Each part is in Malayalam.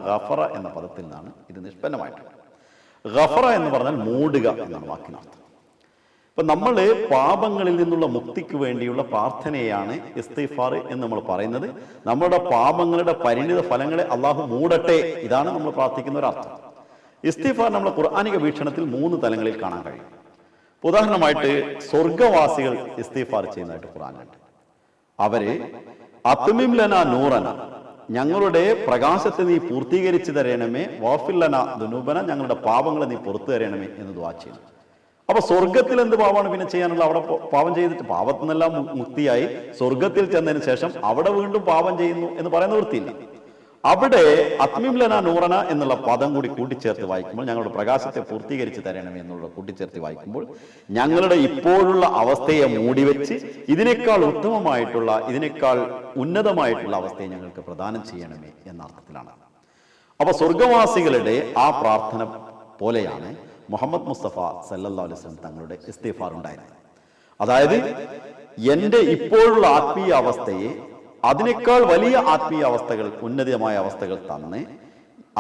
ഗഫറ എന്ന പദത്തിൽ നിന്നാണ് ഇത് നിഷ്പന്നമായിട്ടുള്ളത്. ഗഫറ എന്ന് പറഞ്ഞാൽ മൂടുക എന്നാണ് വാക്കിനർത്ഥം. ഇപ്പൊ നമ്മൾ പാപങ്ങളിൽ നിന്നുള്ള മുക്തിക്ക് വേണ്ടിയുള്ള പ്രാർത്ഥനയാണ് ഇസ്തിഗ്ഫാർ എന്ന് നമ്മൾ പറയുന്നത്. നമ്മുടെ പാപങ്ങളുടെ പരിണിത ഫലങ്ങളെ അള്ളാഹു മൂടട്ടെ, ഇതാണ് നമ്മൾ പ്രാർത്ഥിക്കുന്ന ഒരു അർത്ഥം. ഇസ്തിഗ്ഫാർ നമ്മുടെ ഖുർആനിക വീക്ഷണത്തിൽ 3 തലങ്ങളിൽ കാണാൻ കഴിയും. ഉദാഹരണമായിട്ട് സ്വർഗവാസികൾ ഇസ്തിഗ്ഫാർ ചെയ്യുന്നതായിട്ട് ഖുർആനിലുണ്ട്. അവര് അത്മിം ലനാ നൂറന, ഞങ്ങളുടെ പ്രകാശത്തെ നീ പൂർത്തീകരിച്ചു തരണമേ, വാഫിർ ലനാ ദുനൂബന, ഞങ്ങളുടെ പാപങ്ങളെ നീ പുറത്തു തരണമേ എന്ന് ദുആ ചെയ്യുന്നു. അപ്പൊ സ്വർഗത്തിൽ എന്ത് പാപമാണ് പിന്നെ ചെയ്യാനുള്ള? അവിടെ പാപം ചെയ്തിട്ട് പാപത്തിൽ നിന്നെല്ലാം മുക്തിയായി സ്വർഗത്തിൽ ചെന്നതിന് ശേഷം അവിടെ വീണ്ടും പാപം ചെയ്യുന്നു എന്ന് പറയുന്ന വൃത്തിയില്ല. അവിടെ അത്മിം ലനാ നൂറന എന്നുള്ള പദം കൂടി കൂട്ടിച്ചേർത്ത് വായിക്കുമ്പോൾ, ഞങ്ങളുടെ പ്രകാശത്തെ പൂർത്തീകരിച്ച് തരണമേ എന്നുള്ള കൂട്ടിച്ചേർത്ത് വായിക്കുമ്പോൾ, ഞങ്ങളുടെ ഇപ്പോഴുള്ള അവസ്ഥയെ മൂടിവെച്ച് ഇതിനേക്കാൾ ഉത്തമമായിട്ടുള്ള, ഇതിനേക്കാൾ ഉന്നതമായിട്ടുള്ള അവസ്ഥയെ ഞങ്ങൾക്ക് പ്രദാനം ചെയ്യണമേ എന്ന അർത്ഥത്തിലാണ്. അപ്പൊ സ്വർഗവാസികളുടെ ആ പ്രാർത്ഥന പോലെയാണ് മുഹമ്മദ് മുസ്തഫ സല്ലല്ലാഹു അലൈഹി വസല്ലം തങ്ങളുടെ ഇസ്തിഗ്ഫാർ ഉണ്ടായിരുന്നത്. അതായത് എന്റെ ഇപ്പോഴുള്ള ആത്മീയ അവസ്ഥയെ അതിനേക്കാൾ വലിയ ആത്മീയ അവസ്ഥകൾ, ഉന്നതമായ അവസ്ഥകൾ തന്ന്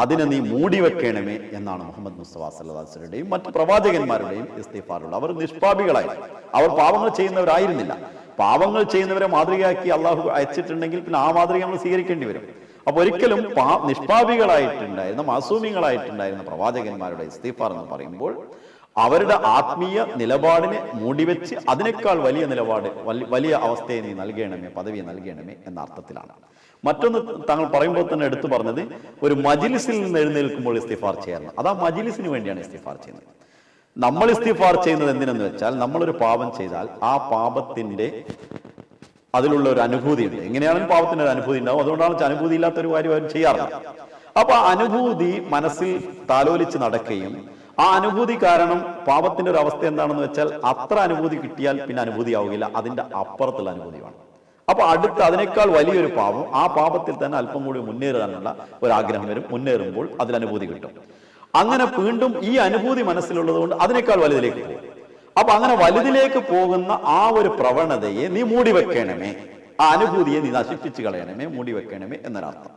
അതിനെ നീ മൂടിവെക്കണമേ എന്നാണ് മുഹമ്മദ് മുസ്തഫ സല്ലല്ലാഹു അലൈഹി വസല്ലമയുടെയും മറ്റ് പ്രവാചകന്മാരുടെയും ഇസ്തിഗ്ഫാറുള്ളത്. അവർ നിഷ്പാപികളായി, അവർ പാപങ്ങൾ ചെയ്യുന്നവരായിരുന്നില്ല. പാപങ്ങൾ ചെയ്യുന്നവരെ മാതൃകയാക്കി അള്ളാഹു അയച്ചിട്ടുണ്ടെങ്കിൽ പിന്നെ ആ മാതൃക നമ്മൾ സ്വീകരിക്കേണ്ടി വരും. അപ്പൊ ഒരിക്കലും നിഷ്പാപികളായിട്ടുണ്ടായിരുന്ന, മാസൂമികളായിട്ടുണ്ടായിരുന്ന പ്രവാചകന്മാരുടെ ഇസ്തിഗ്ഫാർ എന്ന് പറയുമ്പോൾ അവരുടെ ആത്മീയ നിലപാടിനെ മൂടിവെച്ച് അതിനേക്കാൾ വലിയ നിലപാട്, വലിയ അവസ്ഥയെ നീ നൽകണമേ, പദവിയെ നൽകണമേ എന്ന അർത്ഥത്തിലാണ്. മറ്റൊന്ന് താങ്കൾ പറയുമ്പോൾ തന്നെ എടുത്തു പറഞ്ഞത്, ഒരു മജ്ലിസിൽ നിന്ന് എഴുന്നേൽക്കുമ്പോൾ ഇസ്തിഗ്ഫാർ ചെയ്യാറുണ്ട്. അത് ആ മജ്ലിസിന് വേണ്ടിയാണ് ഇസ്തിഗ്ഫാർ ചെയ്യുന്നത്. നമ്മൾ ഇസ്തിഗ്ഫാർ ചെയ്യുന്നത് എന്തിനെന്ന് വെച്ചാൽ, നമ്മളൊരു പാപം ചെയ്താൽ ആ പാപത്തിന്റെ അതിലുള്ള ഒരു അനുഭൂതി ഉണ്ട്. എങ്ങനെയാണെങ്കിലും പാപത്തിന് ഒരു അനുഭൂതി ഉണ്ടാവും. അതുകൊണ്ടാണ് അനുഭൂതി ഇല്ലാത്തൊരു കാര്യം അവരും ചെയ്യാറില്ല. അപ്പൊ ആ അനുഭൂതി മനസ്സിൽ താലോലിച്ച് നടക്കുകയും ആ അനുഭൂതി കാരണം പാപത്തിന്റെ ഒരു അവസ്ഥ എന്താണെന്ന് വെച്ചാൽ, അത്ര അനുഭൂതി കിട്ടിയാൽ പിന്നെ അനുഭൂതി ആവുകയില്ല, അതിന്റെ അപ്പുറത്തുള്ള അനുഭൂതി വേണം. അപ്പൊ അടുത്ത് അതിനേക്കാൾ വലിയൊരു പാപം, ആ പാപത്തിൽ തന്നെ അല്പം കൂടി മുന്നേറാനുള്ള ഒരു ആഗ്രഹം വരും. മുന്നേറുമ്പോൾ അതിൽ അനുഭൂതി കിട്ടും. അങ്ങനെ വീണ്ടും ഈ അനുഭൂതി മനസ്സിലുള്ളത് കൊണ്ട് അതിനേക്കാൾ വലുതിലേക്ക് പോകും. അപ്പൊ അങ്ങനെ വലുതിലേക്ക് പോകുന്ന ആ ഒരു പ്രവണതയെ നീ മൂടിവെക്കണമേ, ആ അനുഭൂതിയെ നീ നശിപ്പിച്ചു കളയണമേ, മൂടിവെക്കണമേ എന്നൊരർത്ഥം.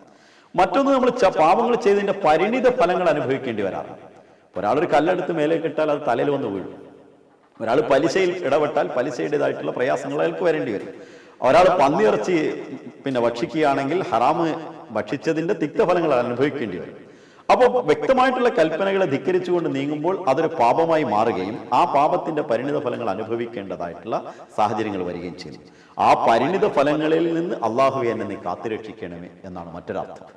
മറ്റൊന്ന്, നമ്മൾ പാപങ്ങൾ ചെയ്തതിന്റെ പരിണിത ഫലങ്ങൾ അനുഭവിക്കേണ്ടി വരാറുണ്ട്. ഒരാളൊരു കല്ലെടുത്ത് മേലേക്ക് ഇട്ടാൽ അത് തലയിൽ വന്ന് വീഴും. ഒരാൾ പലിശയിൽ ഇടപെട്ടാൽ പലിശയുടേതായിട്ടുള്ള പ്രയാസങ്ങൾ അയാൾക്ക് വരേണ്ടി വരും. ഒരാൾ പന്നിയിറച്ചി ഭക്ഷിക്കുകയാണെങ്കിൽ ഹറാമ് ഭക്ഷിച്ചതിന്റെ തിക്തഫലങ്ങൾ അനുഭവിക്കേണ്ടി വരും. അപ്പോൾ വ്യക്തമായിട്ടുള്ള കൽപ്പനകളെ ധിക്കരിച്ചുകൊണ്ട് നീങ്ങുമ്പോൾ അതൊരു പാപമായി മാറുകയും ആ പാപത്തിന്റെ പരിണിത ഫലങ്ങൾ അനുഭവിക്കേണ്ടതായിട്ടുള്ള സാഹചര്യങ്ങൾ വരികയും ചെയ്യുന്നു. ആ പരിണിത ഫലങ്ങളിൽ നിന്ന് അള്ളാഹുവെ എന്നെ നീ കാത്തുരക്ഷിക്കണമേ എന്നാണ് മറ്റൊരർത്ഥം.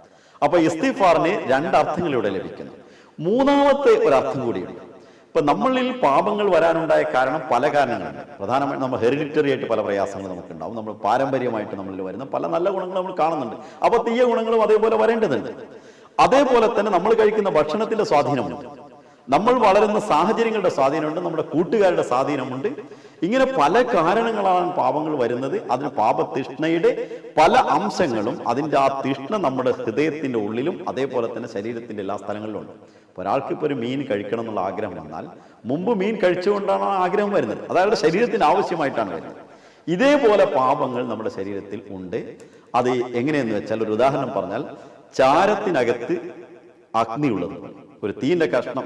അപ്പൊ ഇസ്തിഗ്ഫാറിന് 2 അർത്ഥങ്ങളിലൂടെ ലഭിക്കുന്നു. മൂന്നാമത്തെ ഒരർത്ഥം കൂടിയുണ്ട്. ഇപ്പൊ നമ്മളിൽ പാപങ്ങൾ വരാനുണ്ടായ കാരണം പല കാരണങ്ങളുണ്ട്. പ്രധാനമായിട്ട് നമ്മൾ ഹെറിഡിറ്ററി ആയിട്ട് പല പ്രയാസങ്ങൾ നമുക്കുണ്ടാവും. നമ്മൾ പാരമ്പര്യമായിട്ട് നമ്മളിൽ വരുന്ന പല നല്ല ഗുണങ്ങൾ നമ്മൾ കാണുന്നുണ്ട്. അപ്പൊ തീയ ഗുണങ്ങളും അതേപോലെ വരേണ്ടതുണ്ട്. അതേപോലെ തന്നെ നമ്മൾ കഴിക്കുന്ന ഭക്ഷണത്തിന്റെ സ്വാധീനമുണ്ട്, നമ്മൾ വളരുന്ന സാഹചര്യങ്ങളുടെ സ്വാധീനമുണ്ട്, നമ്മുടെ കൂട്ടുകാരുടെ സ്വാധീനമുണ്ട്. ഇങ്ങനെ പല കാരണങ്ങളാണ് പാപങ്ങൾ വരുന്നത്. അതിന് പാപതൃഷ്ണയുടെ പല അംശങ്ങളും, അതിൻ്റെ ആ തൃഷ്ണ നമ്മുടെ ഹൃദയത്തിന്റെ ഉള്ളിലും അതേപോലെ തന്നെ ശരീരത്തിന്റെ എല്ലാ സ്ഥലങ്ങളിലും ഉണ്ട്. ഒരാൾക്ക് ഇപ്പോൾ ഒരു മീൻ കഴിക്കണം എന്നുള്ള ആഗ്രഹം വന്നാൽ മുമ്പ് മീൻ കഴിച്ചുകൊണ്ടാണ് ആ ആഗ്രഹം വരുന്നത്. അതായത് ശരീരത്തിന് ആവശ്യമായിട്ടാണ് വരുന്നത്. ഇതേപോലെ പാപങ്ങൾ നമ്മുടെ ശരീരത്തിൽ ഉണ്ട്. അത് എങ്ങനെയെന്ന് വെച്ചാൽ, ഒരു ഉദാഹരണം പറഞ്ഞാൽ, ചാരത്തിനകത്ത് അഗ്നിയുള്ളത്, ഒരു തീന്റെ കഷ്ണം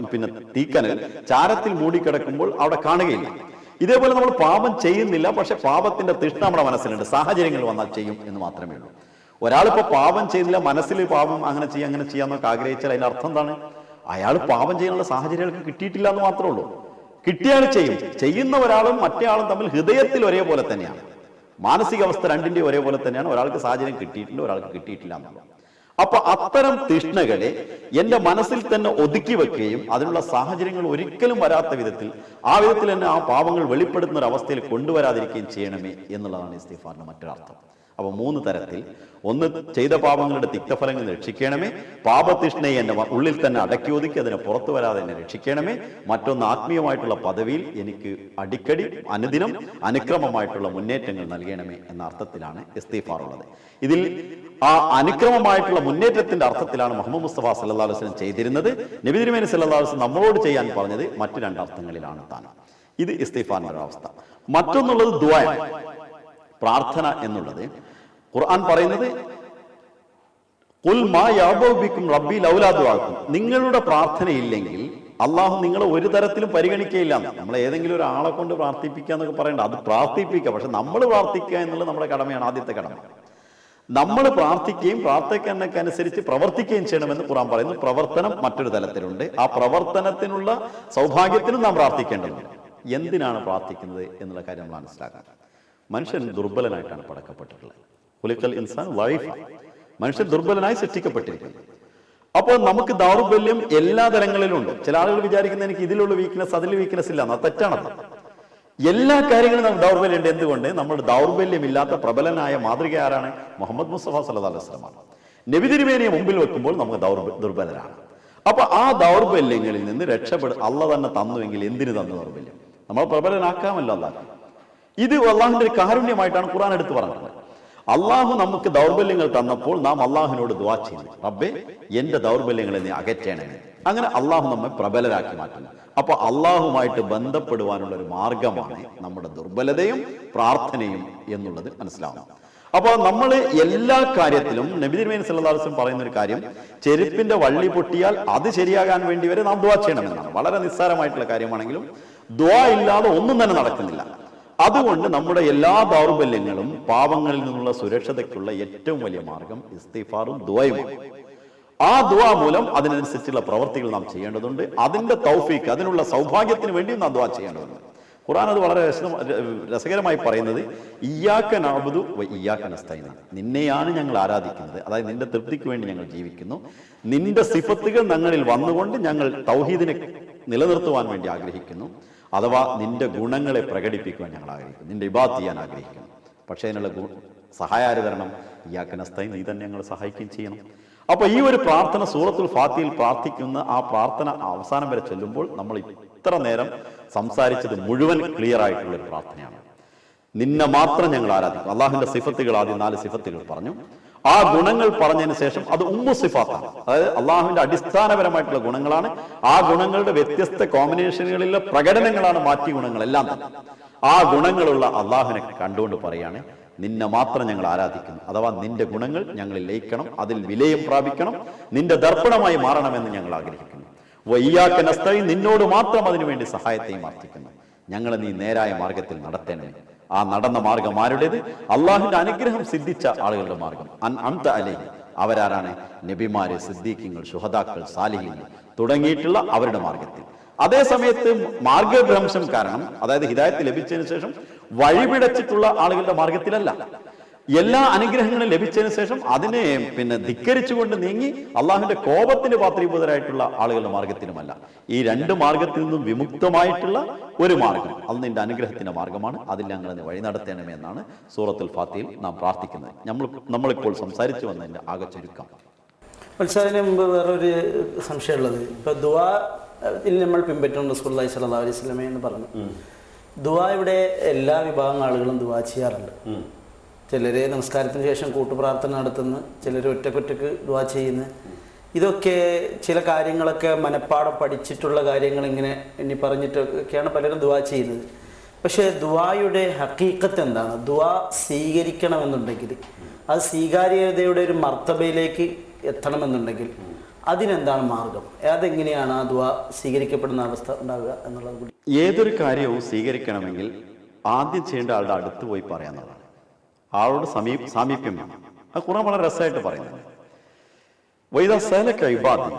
തീക്കനൽ ചാരത്തിൽ മൂടിക്കിടക്കുമ്പോൾ അവിടെ കാണുകയില്ല. ഇതേപോലെ നമ്മൾ പാപം ചെയ്യുന്നില്ല, പക്ഷെ പാപത്തിന്റെ തൃഷ്ണ നമ്മുടെ മനസ്സിലുണ്ട്. സാഹചര്യങ്ങൾ വന്നാൽ ചെയ്യും എന്ന് മാത്രമേ ഉള്ളൂ. ഒരാളിപ്പോ പാപം ചെയ്യുന്നില്ല, മനസ്സിൽ പാപം അങ്ങനെ ചെയ്യാന്നൊക്കെ ആഗ്രഹിച്ചാൽ അതിന്റെ അർത്ഥം എന്താണ്? അയാൾ പാപം ചെയ്യാനുള്ള സാഹചര്യങ്ങൾക്ക് കിട്ടിയിട്ടില്ല എന്ന് മാത്രമേ ഉള്ളൂ. കിട്ടിയാൽ ചെയ്യും. ചെയ്യുന്ന ഒരാളും മറ്റേ ആളും തമ്മിൽ ഹൃദയത്തിൽ ഒരേപോലെ തന്നെയാണ്. മാനസികാവസ്ഥ രണ്ടിന്റെ ഒരേപോലെ തന്നെയാണ്. ഒരാൾക്ക് സാഹചര്യം കിട്ടിയിട്ടുണ്ട്, ഒരാൾക്ക് കിട്ടിയിട്ടില്ല എന്നുള്ളത്. അപ്പൊ അത്തരം തൃഷ്ണകളെ എന്റെ മനസ്സിൽ തന്നെ ഒതുക്കി വെക്കുകയും അതിനുള്ള സാഹചര്യങ്ങൾ ഒരിക്കലും വരാത്ത വിധത്തിൽ, ആ വിധത്തിൽ തന്നെ ആ പാപങ്ങൾ വെളിപ്പെടുത്തുന്ന ഒരു അവസ്ഥയിൽ കൊണ്ടുവരാതിരിക്കുകയും ചെയ്യണമേ എന്നുള്ളതാണ് ഇസ്തിഗ്ഫാറിന്റെ മറ്റൊരർത്ഥം. അപ്പൊ 3 തരത്തിൽ: ഒന്ന്, ചെയ്ത പാപങ്ങളുടെ തിക്തഫലങ്ങൾ രക്ഷിക്കണമേ; പാപതൃഷ്ണയെ എന്റെ ഉള്ളിൽ തന്നെ അടക്കി ഒതുക്കി അതിനെ പുറത്തു വരാതെ എന്നെ രക്ഷിക്കണമേ; മറ്റൊന്ന്, ആത്മീയമായിട്ടുള്ള പദവിയിൽ എനിക്ക് അടിക്കടി അനുദിനം അനുക്രമമായിട്ടുള്ള മുന്നേറ്റങ്ങൾ നൽകണമേ എന്ന അർത്ഥത്തിലാണ് ഇസ്തിഗ്ഫാർ ഉള്ളത്. ഇതിൽ ആ അനുക്രമമായിട്ടുള്ള മുന്നേറ്റത്തിന്റെ അർത്ഥത്തിലാണ് മുഹമ്മദ് മുസ്തഫ സല്ലല്ലാഹു അലൈഹി വസല്ലം ചെയ്തിരുന്നത്. നബി തിരുമേനി സല്ലല്ലാഹു അലൈഹി വസല്ലം നമ്മളോട് ചെയ്യാൻ പറഞ്ഞത് മറ്റു 2 അർത്ഥങ്ങളിലാണ് താൻ. ഇത് ഇസ്തിഗ്ഫാറിന്റെ ഒരു അവസ്ഥ. മറ്റൊന്നുള്ളത് ദുആ, പ്രാർത്ഥന എന്നുള്ളത്. ഖുർആൻ പറയുന്നത് ഖുൽ മാ യഅബഉ ബിക്കും റബ്ബി ലൗലാ ദുആക്കും. നിങ്ങളുടെ പ്രാർത്ഥനയില്ലെങ്കിൽ അള്ളാഹു നിങ്ങളെ ഒരു തരത്തിലും പരിഗണിക്കുകയില്ല. നമ്മൾ ഏതെങ്കിലും ഒരാളെ കൊണ്ട് പ്രാർത്ഥിപ്പിക്കുക എന്നൊക്കെ പറയണ്ട, അത് പ്രാർത്ഥിപ്പിക്കുക. പക്ഷെ നമ്മൾ പ്രാർത്ഥിക്കുക എന്നുള്ളത് നമ്മുടെ കടമയാണ്, ആദ്യത്തെ കടമ. നമ്മൾ പ്രാർത്ഥിക്കുകയും പ്രാർത്ഥിക്കുന്നതിനനുസരിച്ച് പ്രവർത്തിക്കുകയും ചെയ്യണമെന്ന് ഖുർആൻ പറയുന്നു. പ്രവർത്തനം മറ്റൊരു തലത്തിലുണ്ട്. ആ പ്രവർത്തനത്തിനുള്ള സൗഭാഗ്യത്തിനും നാം പ്രാർത്ഥിക്കേണ്ടതുണ്ട്. എന്തിനാണ് പ്രാർത്ഥിക്കുന്നത് എന്നുള്ള കാര്യം നമ്മൾ മനസ്സിലാക്കാം. മനുഷ്യൻ ദുർബലനായിട്ടാണ് പടക്കപ്പെട്ടിട്ടുള്ളത്. ഖുലിഖൽ ഇൻസാൻ ലൈഫ, മനുഷ്യൻ ദുർബലനായി സൃഷ്ടിക്കപ്പെട്ടിരിക്കുന്നു. അപ്പോൾ നമുക്ക് ദൗർബല്യം എല്ലാ തലങ്ങളിലും ഉണ്ട്. ചില ആളുകൾ വിചാരിക്കുന്ന എനിക്ക് ഇതിലുള്ള വീക്ക്നെസ് അതിൽ വീക്ക്നെസ് ഇല്ല, എന്നാൽ തെറ്റാണത്. എല്ലാ കാര്യങ്ങളും നമുക്ക് ദൗർബല്യം ഉണ്ട്. എന്തുകൊണ്ട്? നമ്മൾ ദൗർബല്യമില്ലാത്ത പ്രബലനായ മാതൃക ആരാണ്? മുഹമ്മദ് മുസ്തഫ സല്ലല്ലാഹു അലൈഹി വസല്ലം. നബി തിരുമേനിയെ മുമ്പിൽ വെക്കുമ്പോൾ നമുക്ക് ദുർബലരാണ്. അപ്പൊ ആ ദൗർബല്യങ്ങളിൽ നിന്ന് അള്ളാഹ് തന്നെ തന്നുവെങ്കിൽ എന്തിനു തന്നു ദൗർബല്യം? നമ്മൾ പ്രബലനാക്കാമല്ലോ അല്ലാതെ. ഇത് അള്ളാഹുവിന്റെ ഒരു കാരുണ്യമായിട്ടാണ് ഖുർആൻ എടുത്തു പറഞ്ഞത്. അള്ളാഹു നമുക്ക് ദൗർബല്യങ്ങൾ തന്നപ്പോൾ നാം അള്ളാഹുവിനോട് ദുആ ചെയ്യുന്നു, റബ്ബേ എന്റെ ദൗർബല്യങ്ങളെ നീ അകറ്റണമേ. അങ്ങനെ അള്ളാഹു നമ്മെ പ്രബലരാക്കി മാറ്റുന്നു. അപ്പൊ അള്ളാഹുമായിട്ട് ബന്ധപ്പെടുവാനുള്ള ഒരു മാർഗമാണ് നമ്മുടെ ദുർബലതയും പ്രാർത്ഥനയും എന്നുള്ളത് മനസ്സിലാവണം. അപ്പോൾ നമ്മൾ എല്ലാ കാര്യത്തിലും നബി തിരുമേനി സല്ലല്ലാഹു അലൈഹി വസല്ലം പറയുന്ന ഒരു കാര്യം, ചെരുപ്പിന്റെ വള്ളി പൊട്ടിയാൽ അത് ശരിയാകാൻ വേണ്ടി വരെ നാം ദുആ ചെയ്യണമെന്നാണ്. വളരെ നിസ്സാരമായിട്ടുള്ള കാര്യമാണെങ്കിലും ദുആ ഇല്ലാതെ ഒന്നും തന്നെ നടക്കുന്നില്ല. അതുകൊണ്ട് നമ്മുടെ എല്ലാ ദൗർബല്യങ്ങളും പാപങ്ങളിൽ നിന്നുള്ള സുരക്ഷതയ്ക്കുള്ള ഏറ്റവും വലിയ മാർഗം ഇസ്തിഗ്ഫാറും ദുആയുമാണ്. ആ ദുആ മൂലം അതിനനുസരിച്ചുള്ള പ്രവർത്തികൾ നാം ചെയ്യേണ്ടതുണ്ട്. അതിന്റെ തൗഫീഖ്, അതിനുള്ള സൗഭാഗ്യത്തിന് വേണ്ടിയും നാം ദുആ ചെയ്യേണ്ടതുണ്ട്. ഖുർആൻ അത് വളരെ രസകരമായി പറയുന്നത് ഇയ്യാക നഅ്ബുദു വ ഇയ്യാക നസ്തഈൻ, നിന്നെയാണ് ഞങ്ങൾ ആരാധിക്കുന്നത്, അതായത് നിന്റെ തൃപ്തിക്ക് വേണ്ടി ഞങ്ങൾ ജീവിക്കുന്നു. നിന്റെ സിഫത്തുകൾ ഞങ്ങളിൽ വന്നുകൊണ്ട് ഞങ്ങൾ തൗഹീദിനെ നിലനിർത്തുവാൻ വേണ്ടി ആഗ്രഹിക്കുന്നു. അഥവാ നിന്റെ ഗുണങ്ങളെ പ്രകടിപ്പിക്കുവാൻ ഞങ്ങൾ ആഗ്രഹിക്കുന്നു, നിന്റെ ഇബാദത്ത് ചെയ്യാൻ ആഗ്രഹിക്കുന്നു. പക്ഷേ അതിനുള്ള സഹായാര് തരണം? ഇയ്യാക നസ്തഈൻ, നീ തന്നെ ഞങ്ങളെ സഹായിക്കുകയും ചെയ്യണം. അപ്പൊ ഈ ഒരു പ്രാർത്ഥന സൂറത്തുൽ ഫാത്തിഹയിൽ പ്രാർത്ഥിക്കുന്ന ആ പ്രാർത്ഥന അവസാനം വരെ ചൊല്ലുമ്പോൾ നമ്മൾ ഇത്ര നേരം സംസാരിച്ചത് മുഴുവൻ ക്ലിയർ ആയിട്ടുള്ള ഒരു പ്രാർത്ഥനയാണ്. നിന്നെ മാത്രം ഞങ്ങൾ ആരാധിക്കും. അള്ളാഹുവിന്റെ സിഫത്തുകൾ, ആദ്യം 4 സിഫത്തുകൾ പറഞ്ഞു. ആ ഗുണങ്ങൾ പറഞ്ഞതിന് ശേഷം അത് ഉമ്മു സിഫാത്താണ്, അതായത് അള്ളാഹുവിന്റെ അടിസ്ഥാനപരമായിട്ടുള്ള ഗുണങ്ങളാണ്. ആ ഗുണങ്ങളുടെ വ്യത്യസ്ത കോമ്പിനേഷനുകളിലെ പ്രകടനങ്ങളാണ് മാറ്റി ഗുണങ്ങളെല്ലാം തന്നെ. ആ ഗുണങ്ങളുള്ള അള്ളാഹുവിനെ കണ്ടുകൊണ്ട് പറയാണ്, നിന്നെ മാത്രം ഞങ്ങൾ ആരാധിക്കുന്നു. അഥവാ നിന്റെ ഗുണങ്ങൾ ഞങ്ങളിൽ ലയിക്കണം, അതിൽ വിലയം പ്രാപിക്കണം, നിന്റെ ദർപ്പണമായി മാറണമെന്ന് ഞങ്ങൾ ആഗ്രഹിക്കുന്നു. വയ്യാക്ക നസ്തഈൻ, നിന്നോട് മാത്രം അതിനുവേണ്ടി സഹായത്തെയും പ്രാർത്ഥിക്കുന്നു. ഞങ്ങളെ നീ നേരായ മാർഗത്തിൽ നടത്തണമേ. ആ നടന്ന മാർഗം ആരുടേത്? അള്ളാഹുവിന്റെ അനുഗ്രഹം സിദ്ധിച്ച ആളുകളുടെ മാർഗം. അൻഅംത അലൈഹിം, അവരാരാണ്? നബിമാര്, സിദ്ദീഖീങ്ങൾ, ശുഹദാക്കൾ, സാലിഹീങ്ങൾ തുടങ്ങിയിട്ടുള്ള അവരുടെ മാർഗത്തിൽ. അതേ സമയത്ത് മാർഗഭ്രംശം കാരണം, അതായത് ഹിദായത്ത് ലഭിച്ചതിന് ശേഷം വഴിപിടച്ചിട്ടുള്ള ആളുകളുടെ മാർഗത്തിലല്ല. എല്ലാ അനുഗ്രഹങ്ങളും ലഭിച്ചതിന് ശേഷം അതിനെ ധിക്കരിച്ചുകൊണ്ട് നീങ്ങി അള്ളാഹുവിന്റെ കോപത്തിന് പാത്രീഭൂതരായിട്ടുള്ള ആളുകളുടെ മാർഗത്തിലുമല്ല. ഈ 2 മാർഗത്തിൽ നിന്നും വിമുക്തമായിട്ടുള്ള ഒരു മാർഗം, അത് നിന്റെ അനുഗ്രഹത്തിന്റെ മാർഗമാണ്. അതിൽ ഞങ്ങളെ വഴി നടത്തണമേ എന്നാണ് സൂറത്തുൽ ഫാത്തിഹയിൽ നാം പ്രാർത്ഥിക്കുന്നത്. നമ്മളിപ്പോൾ സംസാരിച്ചു വന്നതിന്റെ ആകെ ചുരുക്കം. അതിന് മുമ്പ് വേറൊരു സംശയമുള്ളത്, ഇപ്പൊ ദുആ നമ്മൾ പിൻപറ്റുന്ന റസൂലുള്ളാഹി സ്വല്ലല്ലാഹു അലൈഹി വസല്ലം എന്ന് പറഞ്ഞു. ദുആ ഇവിടെ എല്ലാ വിഭാഗം ആളുകളും ദുആ ചെയ്യാറുണ്ട്. ചിലര് നമസ്കാരത്തിന് ശേഷം കൂട്ടുപ്രാർത്ഥന നടത്തുന്നു, ചിലർ ഒറ്റക്കൊറ്റക്ക് ദുആ ചെയ്യുന്നു. ഇതൊക്കെ ചില കാര്യങ്ങളൊക്കെ മനപ്പാടം പഠിച്ചിട്ടുള്ള കാര്യങ്ങൾ ഇങ്ങനെ എണ്ണി പറഞ്ഞിട്ടൊക്കെയാണ് പലരും ദുആ ചെയ്യുന്നത്. പക്ഷേ ദുആയുടെ ഹഖീഖത്ത് എന്താണ്? ദുആ സ്വീകരിക്കണമെന്നുണ്ടെങ്കിൽ, അത് സ്വീകാര്യതയുടെ ഒരു മർത്തബയിലേക്ക് എത്തണമെന്നുണ്ടെങ്കിൽ അതിനെന്താണ് മാർഗം? അതെങ്ങനെയാണ് ആ ദുആ സ്വീകരിക്കപ്പെടുന്ന അവസ്ഥ ഉണ്ടാവുക എന്നുള്ളത് കൂടി. ഏതൊരു കാര്യവും സ്വീകരിക്കണമെങ്കിൽ ആദ്യം ചെയ്യേണ്ട ആളുടെ അടുത്ത് പോയി പറയാന്നുള്ളതാണ്. ആളോട് സാമീപ്യം വേണം. അത് ഖുർആൻ വളരെ രസമായിട്ട് പറയുന്നത്, വൈദാ സഅലക ഇബാദി,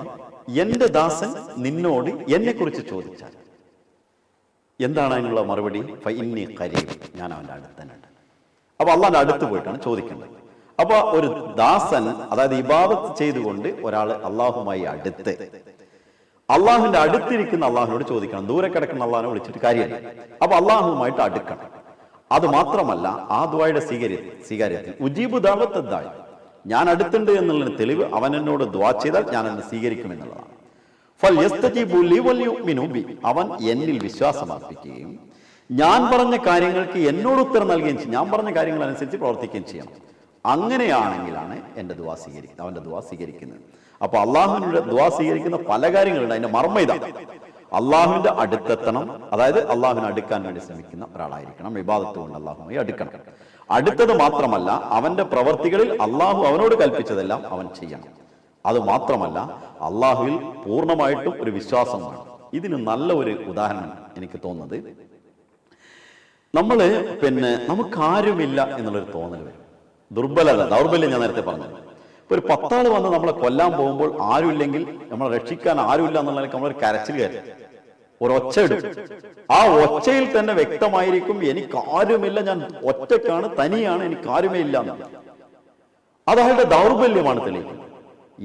എന്റെ ദാസൻ നിന്നോട് എന്നെ കുറിച്ച് ചോദിച്ചാൽ എന്താണ് അതിനുള്ള മറുപടി? ഫഇന്നി ഖരീബ്, ഞാൻ അവന്റെ അടുത്ത് തന്നെ ഉണ്ട്. അപ്പൊ അള്ളാന്റെ അടുത്ത് പോയിട്ടാണ് ചോദിക്കേണ്ടത്. അപ്പൊ ഒരു ദാസൻ, അതായത് ഇബാദത്ത് ചെയ്തുകൊണ്ട് ഒരാൾ അള്ളാഹുമായി അടുത്ത്, അള്ളാഹുവിന്റെ അടുത്തിരിക്കുന്ന അള്ളാഹുവിനോട് ചോദിക്കണം. ദൂരെ കിടക്കുന്ന അള്ളാഹിനെ വിളിച്ചിട്ട് കാര്യമില്ല. അപ്പൊ അള്ളാഹുവുമായിട്ട് അടുക്കണം. അത് മാത്രമല്ല, ആ ദുആയുടെ സ്വീകാര്യത്തിൽ ഉജീബു ദഅവത്ത ദാഇ, ഞാൻ അടുത്തുണ്ട് എന്നുള്ള തെളിവ്, അവൻ എന്നോട് ദുആ ചെയ്താൽ ഞാൻ എന്നെ സ്വീകരിക്കും എന്നുള്ളതാണ്. ഫൽയസ്തജീബു ലി വൽയുമിനു ബി, അവൻ എന്നിൽ വിശ്വാസം അർപ്പിക്കുകയും ഞാൻ പറഞ്ഞ കാര്യങ്ങൾക്ക് എന്നോട് ഉത്തരം നൽകുകയും ചെയ്യും, ഞാൻ പറഞ്ഞ കാര്യങ്ങൾ അനുസരിച്ച് പ്രവർത്തിക്കുകയും ചെയ്യണം. അങ്ങനെയാണെങ്കിലാണ് എൻ്റെ ദുആ സ്വീകരിക്കുന്നത്, അവന്റെ ദുആ സ്വീകരിക്കുന്നത്. അപ്പൊ അള്ളാഹുവിന്റെ ദുആ സ്വീകരിക്കുന്ന പല കാര്യങ്ങളുണ്ട്. അതിന്റെ മർമ്മ ഇതാണ്, അള്ളാഹുവിന്റെ അടുത്തെത്തണം, അതായത് അള്ളാഹുവിനെ അടുക്കാൻ വേണ്ടി ശ്രമിക്കുന്ന ഒരാളായിരിക്കണം. ഇബാദത്ത് കൊണ്ട് അള്ളാഹുമായി അടുക്കണം. അടുത്തത് മാത്രമല്ല, അവന്റെ പ്രവർത്തികളിൽ അള്ളാഹു അവനോട് കൽപ്പിച്ചതെല്ലാം അവൻ ചെയ്യണം. അത് മാത്രമല്ല, അള്ളാഹുവിൽ പൂർണ്ണമായിട്ടും ഒരു വിശ്വാസം വേണം. ഇതിന് നല്ല ഒരു ഉദാഹരണം എനിക്ക് തോന്നുന്നത്, നമുക്കാരുമില്ല എന്നുള്ളൊരു തോന്നൽ വരും. ദൗർബല്യം ഞാൻ നേരത്തെ പറഞ്ഞു. ഇപ്പൊ ഒരു 10 ആള് വന്ന് നമ്മളെ കൊല്ലാൻ പോകുമ്പോൾ ആരുമില്ലെങ്കിൽ, നമ്മളെ രക്ഷിക്കാൻ ആരുമില്ല എന്നുള്ള നമ്മളൊരു കരച്ചിൽ കയറി ഒരൊച്ച ഇടും. ആ ഒച്ചയിൽ തന്നെ വ്യക്തമായിരിക്കും എനിക്കാരുമില്ല, ഞാൻ ഒറ്റക്കാണ്, തനിയാണ്, എനിക്കാരുമേ ഇല്ല എന്ന്. അത് അയാളുടെ ദൗർബല്യമാണ് തെളിയിക്കുന്നത്.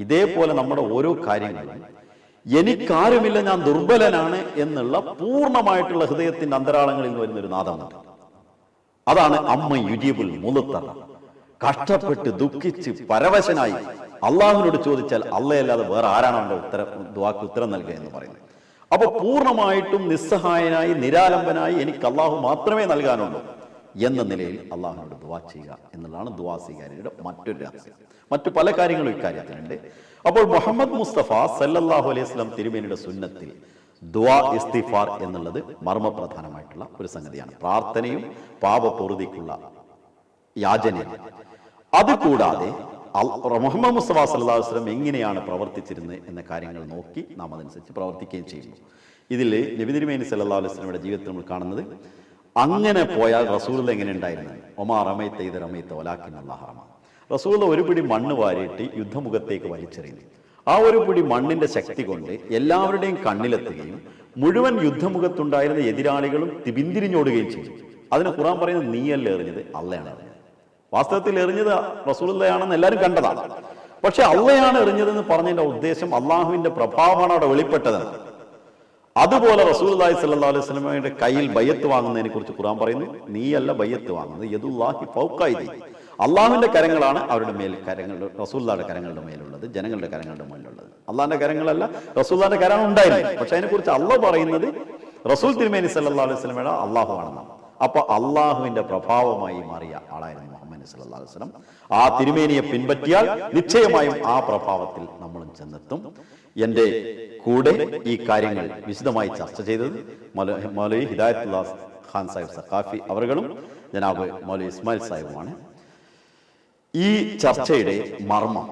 ഇതേപോലെ നമ്മുടെ ഓരോ കാര്യങ്ങളും എനിക്കാരുമില്ല, ഞാൻ ദുർബലനാണ് എന്നുള്ള പൂർണ്ണമായിട്ടുള്ള ഹൃദയത്തിന്റെ അന്തരാളങ്ങളിൽ നിന്ന് വരുന്നൊരു നാദമുണ്ട്. അതാണ് അമ്മ യുജീബുൽ മുളുത്തറ. കഷ്ടപ്പെട്ട് ദുഃഖിച്ച് പരവശനായി അള്ളാഹുവിനോട് ചോദിച്ചാൽ അള്ളയല്ലാതെ വേറെ ആരാണ് അവന്റെ ദുആക്ക് ഉത്തരം നൽകുക എന്ന് പറയുന്നത്. അപ്പൊ പൂർണ്ണമായിട്ടും നിസ്സഹായനായി നിരാലംബനായി എനിക്ക് അള്ളാഹു മാത്രമേ നൽകാനുള്ളൂ എന്ന നിലയിൽ അള്ളാഹുവിനോട് ദുആ ചെയ്യുക എന്നുള്ളതാണ് ദുആ സ്വീകാര്യതയുടെ മറ്റൊരു രഹസ്യം. മറ്റു പല കാര്യങ്ങളും ഇക്കാര്യത്തിലുണ്ട്. അപ്പോൾ മുഹമ്മദ് മുസ്തഫ സല്ലല്ലാഹു അലൈഹി വസല്ലം തിരുമേനിയുടെ സുന്നത്തിൽ ദുആ ഇസ്തിഗ്ഫാർ എന്നുള്ളത് മർമ്മപ്രധാനമായിട്ടുള്ള ഒരു സംഗതിയാണ്. പ്രാർത്ഥനയും പാപപൂർതിക്കുള്ള യാചനയും. അതുകൂടാതെ മുഹമ്മദ് മുസ്തഫ സല്ലല്ലാഹു അലൈഹി വസല്ലം എങ്ങനെയാണ് പ്രവർത്തിച്ചിരുന്നത് എന്ന കാര്യങ്ങൾ നോക്കി നാം അതനുസരിച്ച് പ്രവർത്തിക്കുകയും ചെയ്യുന്നു. ഇതിൽ നബി തിരുമേനി സല്ലല്ലാഹു അലൈഹി വസല്ലമയുടെ ജീവിതത്തിൽ നമ്മൾ കാണുന്നത്, അങ്ങനെ പോയാൽ റസൂൽ എങ്ങനെ ഉണ്ടായിരുന്നത്? ഒമാ റമൈത ഇദ റമൈത വലാകിൻ അല്ലാഹു റമ. റസൂൽ ഒരു പിടി മണ്ണ് വാരിയിട്ട് യുദ്ധമുഖത്തേക്ക് വലിച്ചെറിയുന്നു. ആ ഒരു പിടി മണ്ണിന്റെ ശക്തി കൊണ്ട് എല്ലാവരുടെയും കണ്ണിലെത്തുകയും മുഴുവൻ യുദ്ധമുഖത്തുണ്ടായിരുന്ന എതിരാളികളും പിന്തിരിഞ്ഞോടുകയും ചെയ്തു. അതിന് ഖുർആൻ പറയുന്നത്, നീയല്ല എറിഞ്ഞത്, അള്ളയാണ് എറിഞ്ഞത്. വാസ്തവത്തിൽ എറിഞ്ഞത് റസൂലുള്ളാഹിയാണെന്ന് എല്ലാവരും കണ്ടതാണ്. പക്ഷെ അള്ളയാണ് എറിഞ്ഞതെന്ന് പറഞ്ഞതിന്റെ ഉദ്ദേശം അള്ളാഹുവിന്റെ പ്രഭാവമാണ് അവിടെ വെളിപ്പെട്ടത്. അതുപോലെ റസൂലുള്ളാഹി സ്വല്ലല്ലാഹു അലൈഹി വസല്ലമയുടെ കയ്യിൽ ബയ്യത്ത് വാങ്ങുന്നതിനെ കുറിച്ച് ഖുർആൻ പറയുന്നു, നീയല്ല ബയ്യത്ത് വാങ്ങുന്നത്, യദുല്ലാഹി ഫൗക അയ്ദി. അള്ളാഹുവിന്റെ കരങ്ങളാണ് അവരുടെ മേൽ കരങ്ങളുടെ, റസൂലുള്ളാഹിയുടെ കരങ്ങളുടെ മേലുള്ളത്, ജനങ്ങളുടെ കരങ്ങളുടെ മേലുള്ളത്. അള്ളാഹിന്റെ കരങ്ങളല്ല, റസൂലുള്ളാഹിയുടെ കരങ്ങൾ ഉണ്ടായിരുന്നു. പക്ഷെ അതിനെക്കുറിച്ച് അള്ളാഹ് പറയുന്നത് റസൂൽ തിരുമേനി സല്ലല്ലാഹു അലൈഹി വസല്ലമയുടെ അള്ളാഹു ആണെന്നാണ്. അപ്പൊ അള്ളാഹുവിന്റെ പ്രഭാവമായി മാറിയ ആളായിരുന്നു മുഹമ്മദ് സല്ലല്ലാഹു അലൈഹി വസല്ലം. ആ തിരുമേനിയെ പിൻപറ്റിയാൽ നിശ്ചയമായും ആ പ്രഭാവത്തിൽ നമ്മളും ചെന്നെത്തും. എന്റെ കൂടെ ഈ കാര്യങ്ങൾ വിശദമായി ചർച്ച ചെയ്തത് മൗലവി ഹിദായത്തുല്ലാ ഖാൻ സാഹിബ് സഖാഫി അവர்களுം ജനാബ് മൗലവി ഇസ്മായിൽ സാഹിബുമാണ്. ഈ ചർച്ചയുടെ മർമ്മം,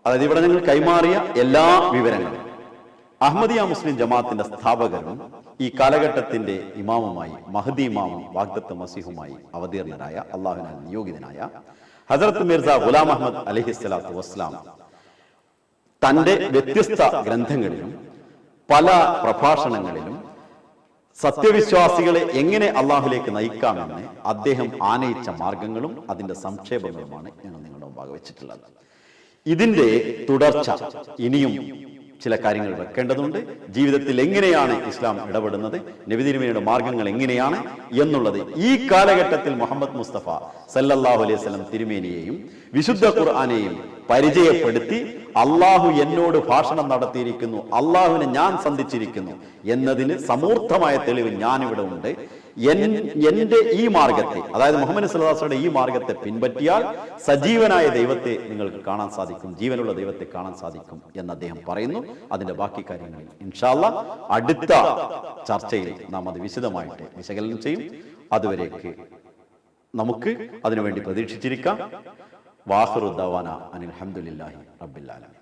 അതായത് ഇവിടെ നിങ്ങൾ കൈമാറിയ എല്ലാ വിവരങ്ങളും അഹ്മദിയ മുസ്ലിം ജമാഅത്തിന്റെ സ്ഥാപകരും ഈ കാലഘട്ടത്തിന്റെ ഇമാമുമായി, മഹദി ഇമാമും വാഗ്ദത്ത മസീഹുമായി അവതീർണരായ, അള്ളാഹുവിനാൽ നിയോഗിതനായ ഹസ്രത്ത് മിർസ ഗുലാം അഹമ്മദ് അലൈഹിസ്സലാത്തു വസ്സലാം തന്റെ വ്യത്യസ്ത ഗ്രന്ഥങ്ങളിലും പല പ്രഭാഷണങ്ങളിലും സത്യവിശ്വാസികളെ എങ്ങനെ അള്ളാഹുലേക്ക് നയിക്കാമെന്ന് അദ്ദേഹം ആനയിച്ച മാർഗങ്ങളും അതിന്റെ സംക്ഷേപങ്ങളുമാണ് ഞങ്ങൾ നിങ്ങളുടെ മുമ്പാകെ വെച്ചിട്ടുള്ളത്. ഇതിന്റെ തുടർച്ച ഇനിയും ചില കാര്യങ്ങൾ വെക്കേണ്ടതുണ്ട്. ജീവിതത്തിൽ എങ്ങനെയാണ് ഇസ്ലാം ഇടപെടുന്നത്, നബി തിരുമേനിയുടെ മാർഗങ്ങൾ എങ്ങനെയാണ് എന്നുള്ളത് ഈ കാലഘട്ടത്തിൽ മുഹമ്മദ് മുസ്തഫ സല്ലല്ലാഹു അലൈഹി വസല്ലം തിരുമേനിയെയും വിശുദ്ധ ഖുർആനെയും പരിചയപ്പെടുത്തി, അള്ളാഹു എന്നോട് ഭാഷണം നടത്തിയിരിക്കുന്നു, അള്ളാഹുവിനെ ഞാൻ സന്ധിച്ചിരിക്കുന്നു എന്നതിന് സമൂർത്തമായ തെളിവ് ഞാനിവിടെ ഉണ്ട്. എന്റെ ഈ മാർഗത്തെ, അതായത് മുഹമ്മദ് സല്ലല്ലാഹു അലൈഹി വസല്ലമയുടെ ഈ മാർഗത്തെ പിൻപറ്റിയാൽ സജീവനായ ദൈവത്തെ നിങ്ങൾക്ക് കാണാൻ സാധിക്കും, ജീവനുള്ള ദൈവത്തെ കാണാൻ സാധിക്കും എന്ന് അദ്ദേഹം പറയുന്നു. അതിന്റെ ബാക്കി കാര്യങ്ങൾ ഇൻഷാ അല്ലാഹ് അടുത്ത ചർച്ചയിൽ നാം അത് വിശദമായിട്ട് വിശകലനം ചെയ്യും. അതുവരേക്ക് നമുക്ക് അതിനുവേണ്ടി പ്രതീക്ഷിച്ചിരിക്കാം. വാഖിറു ദഅവാന അനിൽ ഹംദുലില്ലാഹി റബ്ബിൽ ആലമീൻ.